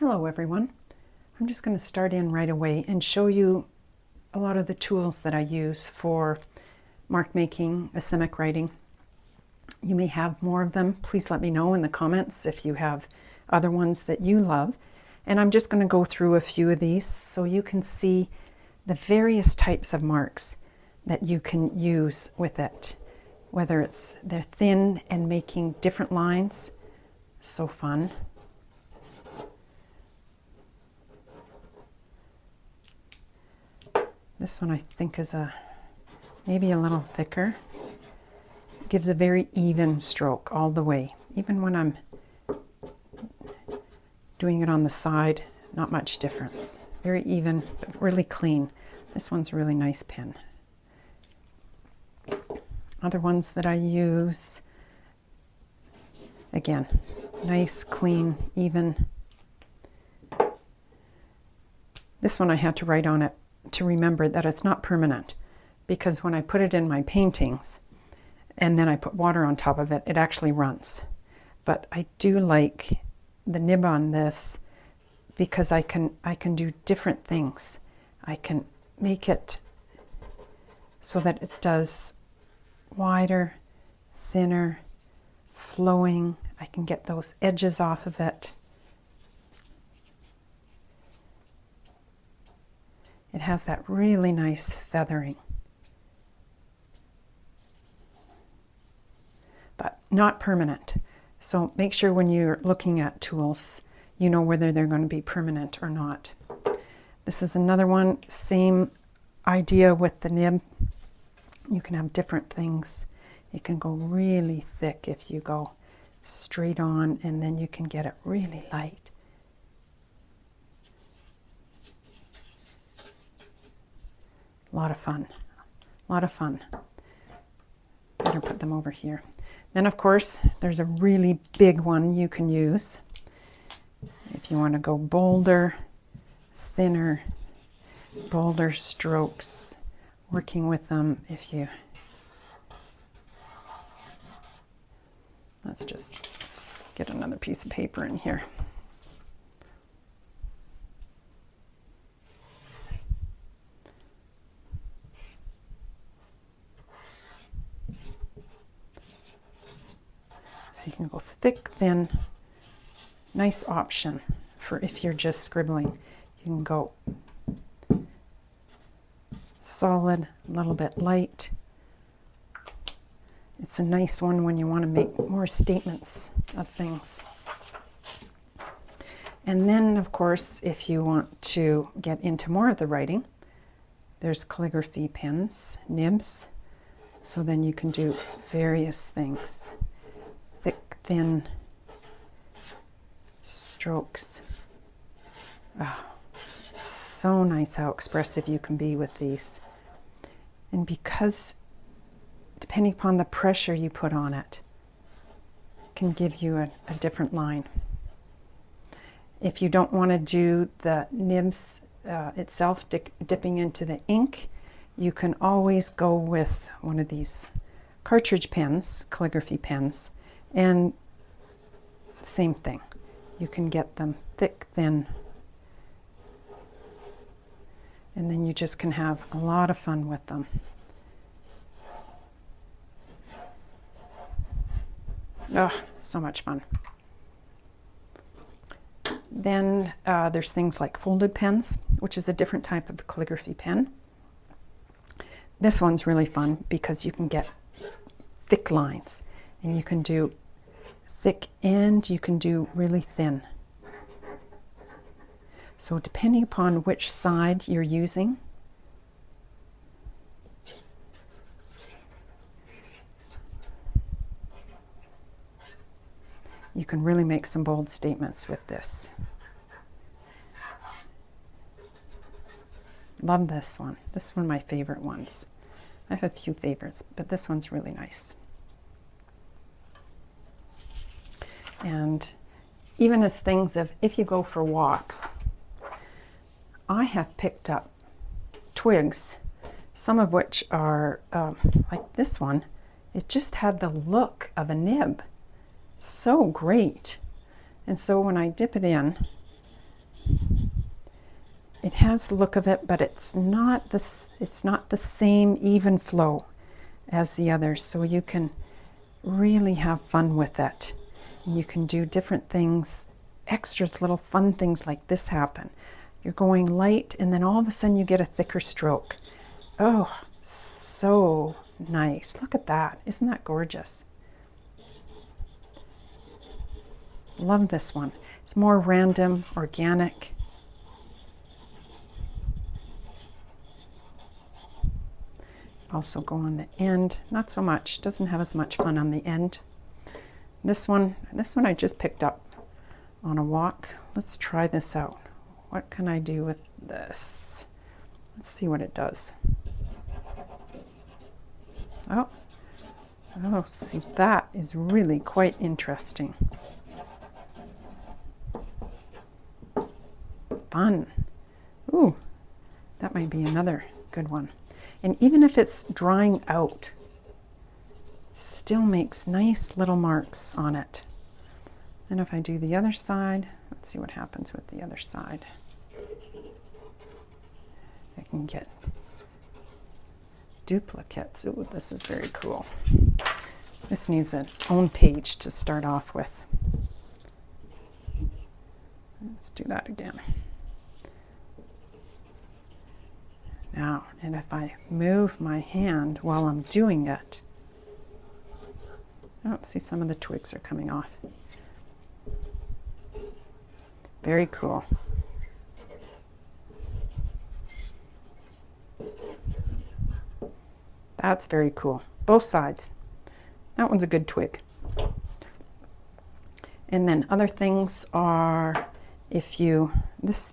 Hello everyone. I'm just going to start in right away and show you a lot of the tools that I use for mark making, Asemic writing. You may have more of them. Please let me know in the comments if you have other ones that you love. And I'm just going to go through a few of these so you can see the various types of marks that you can use with it. Whether they're thin and making different lines. So fun. This one I think is maybe a little thicker. It gives a very even stroke all the way. Even when I'm doing it on the side, not much difference. Very even, but really clean. This one's a really nice pen. Other ones that I use, again, nice, clean, even. This one I had to write on it to remember that it's not permanent, because when I put it in my paintings and then I put water on top of it, it actually runs. But I do like the nib on this because I can do different things. I can make it so that it does wider, thinner, flowing. I can get those edges off of it. It has that really nice feathering. But not permanent. So make sure when you're looking at tools, you know whether they're going to be permanent or not. This is another one, same idea with the nib. You can have different things. It can go really thick if you go straight on, and then you can get it really light. A lot of fun, a lot of fun. Better put them over here. Then of course, there's a really big one you can use if you want to go bolder, thinner, bolder strokes, working with them. If you, let's just get another piece of paper in here. So you can go thick, thin, nice option for if you're just scribbling. You can go solid, a little bit light. It's a nice one when you want to make more statements of things. And then, of course, if you want to get into more of the writing, there's calligraphy pens, nibs. So then you can do various things. Thick, thin strokes. Oh, so nice how expressive you can be with these. And because, depending upon the pressure you put on it, can give you a different line. If you don't want to do the nibs itself dipping into the ink, you can always go with one of these cartridge pens, calligraphy pens, and same thing. You can get them thick, thin, and then you just can have a lot of fun with them. Oh, so much fun. Then there's things like folded pens, which is a different type of calligraphy pen. This one's really fun because you can get thick lines, and you can do thick and you can do really thin. So depending upon which side you're using, you can really make some bold statements with this. Love this one. This is one of my favorite ones. I have a few favorites, but this one's really nice. And even as things of, if you go for walks, I have picked up twigs, some of which are like this one. It just had the look of a nib. So great. And so when I dip it in, it has the look of it, but it's not the same even flow as the others. So you can really have fun with it. And you can do different things, extras, little fun things like this happen. You're going light and then all of a sudden you get a thicker stroke. Oh, so nice. Look at that. Isn't that gorgeous? Love this one. It's more random, organic. Also go on the end. Not so much. Doesn't have as much fun on the end. This one I just picked up on a walk. Let's try this out. What can I do with this? Let's see what it does. Oh, see, that is really quite interesting. Fun. Ooh, that might be another good one. And even if it's drying out, still makes nice little marks on it. And if I do the other side, let's see what happens with the other side. I can get duplicates. Ooh, this is very cool. This needs its own page to start off with. Let's do that again. Now, and if I move my hand while I'm doing it, oh, see, some of the twigs are coming off. Very cool. That's very cool. Both sides. That one's a good twig. And then other things are, if you,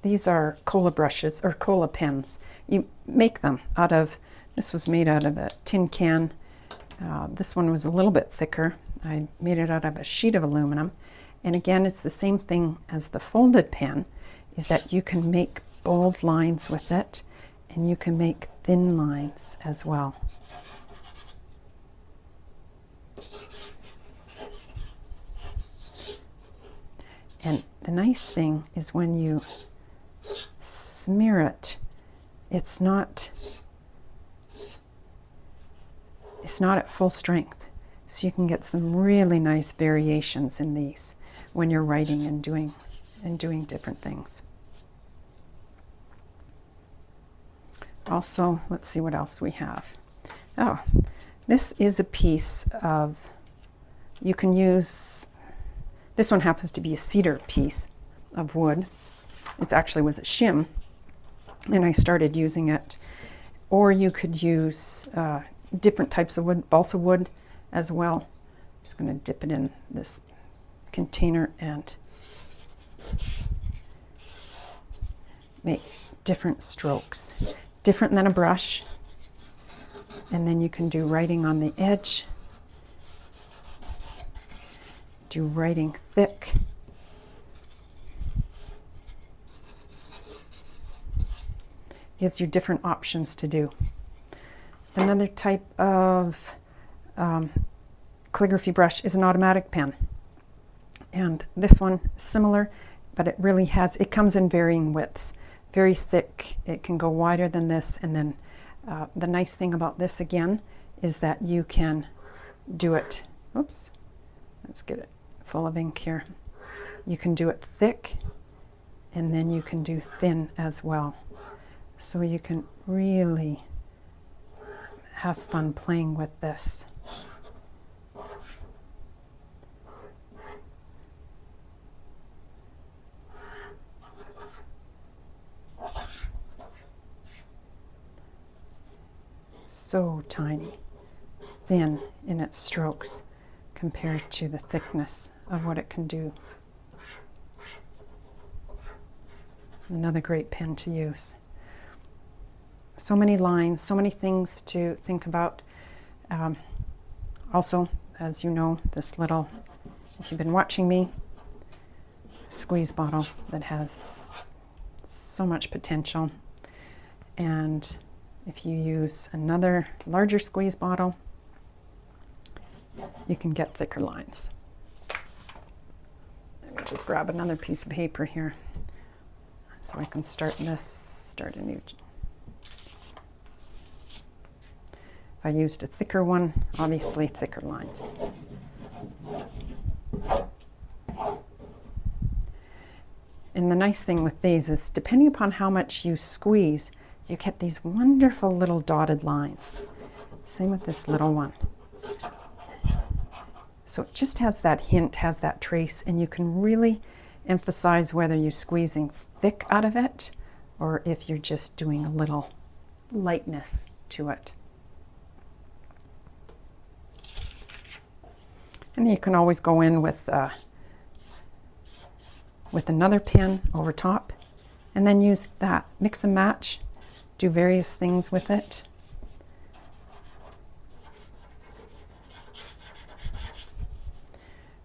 these are cola brushes or cola pens. You make them out of, this was made out of a tin can. This one was a little bit thicker. I made it out of a sheet of aluminum. And again, it's the same thing as the folded pen, is that you can make bold lines with it, and you can make thin lines as well. And the nice thing is when you smear it, it's not at full strength. So you can get some really nice variations in these when you're writing and doing different things. Also, let's see what else we have. Oh, this is a piece of, you can use, this one happens to be a cedar piece of wood. It actually was a shim, and I started using it. Or you could use different types of wood, balsa wood as well. I'm just going to dip it in this container and make different strokes. Different than a brush. And then you can do writing on the edge. Do writing thick. Gives you different options to do. Another type of calligraphy brush is an automatic pen. And this one, similar, but it really has, it comes in varying widths. Very thick, it can go wider than this, and then the nice thing about this again is that you can do it, oops, let's get it full of ink here. You can do it thick, and then you can do thin as well. So you can really have fun playing with this. So tiny, thin in its strokes compared to the thickness of what it can do. Another great pen to use. So many lines, so many things to think about. Also, as you know, this little, if you've been watching me, squeeze bottle that has so much potential. And if you use another larger squeeze bottle, you can get thicker lines. Let me just grab another piece of paper here so I can start this. start a new. If I used a thicker one, obviously thicker lines. And the nice thing with these is, depending upon how much you squeeze, you get these wonderful little dotted lines. Same with this little one. So it just has that hint, has that trace, and you can really emphasize whether you're squeezing thick out of it or if you're just doing a little lightness to it. And you can always go in with another pen over top and then use that. Mix and match, do various things with it.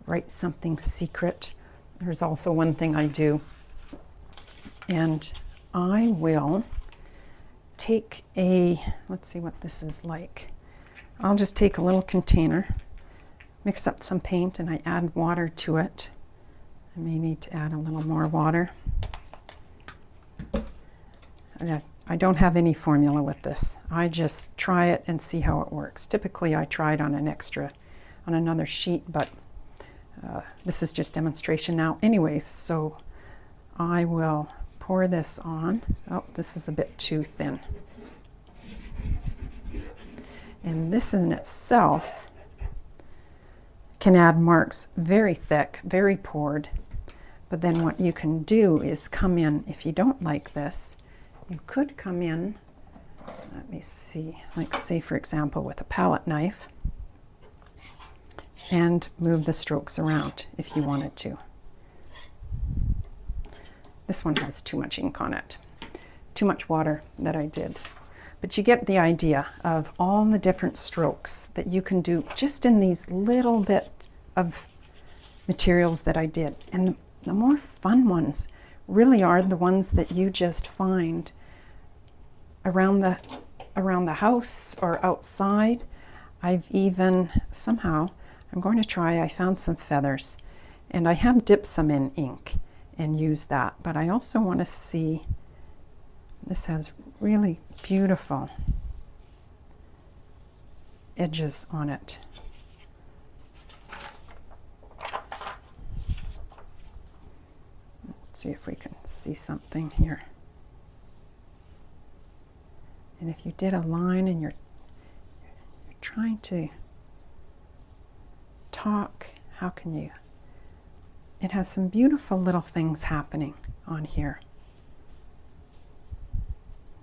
Write something secret. There's also one thing I do, and I will take let's see what this is like. I'll just take a little container, mix up some paint, and I add water to it. I may need to add a little more water. I don't have any formula with this. I just try it and see how it works. Typically I try it on another sheet, but this is just demonstration now. Anyways, so I will pour this on. Oh, this is a bit too thin. And this in itself can add marks very thick, very poured. But then what you can do is come in, if you don't like this, you could come in, let me see, like say for example with a palette knife, and move the strokes around if you wanted to. This one has too much ink on it, too much water that I did. But you get the idea of all the different strokes that you can do just in these little bit of materials that I did. And the more fun ones really are the ones that you just find around the house or outside. I've even somehow, I'm going to try, I found some feathers and I have dipped some in ink and used that, but I also want to see, this has really beautiful edges on it. Let's see if we can see something here. And if you did a line and you're trying to talk, how can you? It has some beautiful little things happening on here.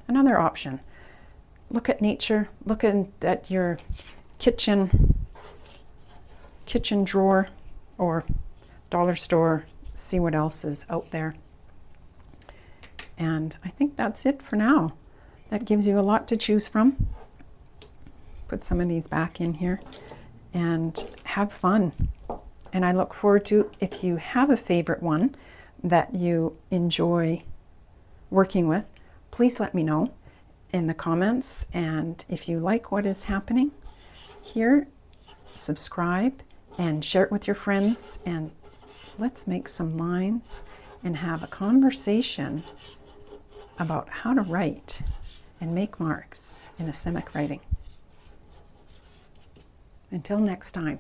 Another option, look at nature, look at your kitchen drawer or dollar store, see what else is out there. And I think that's it for now. That gives you a lot to choose from. Put some of these back in here and have fun. And I look forward to, if you have a favorite one that you enjoy working with, please let me know in the comments. And if you like what is happening here, subscribe and share it with your friends, and let's make some lines and have a conversation about how to write and make marks in Asemic writing. Until next time.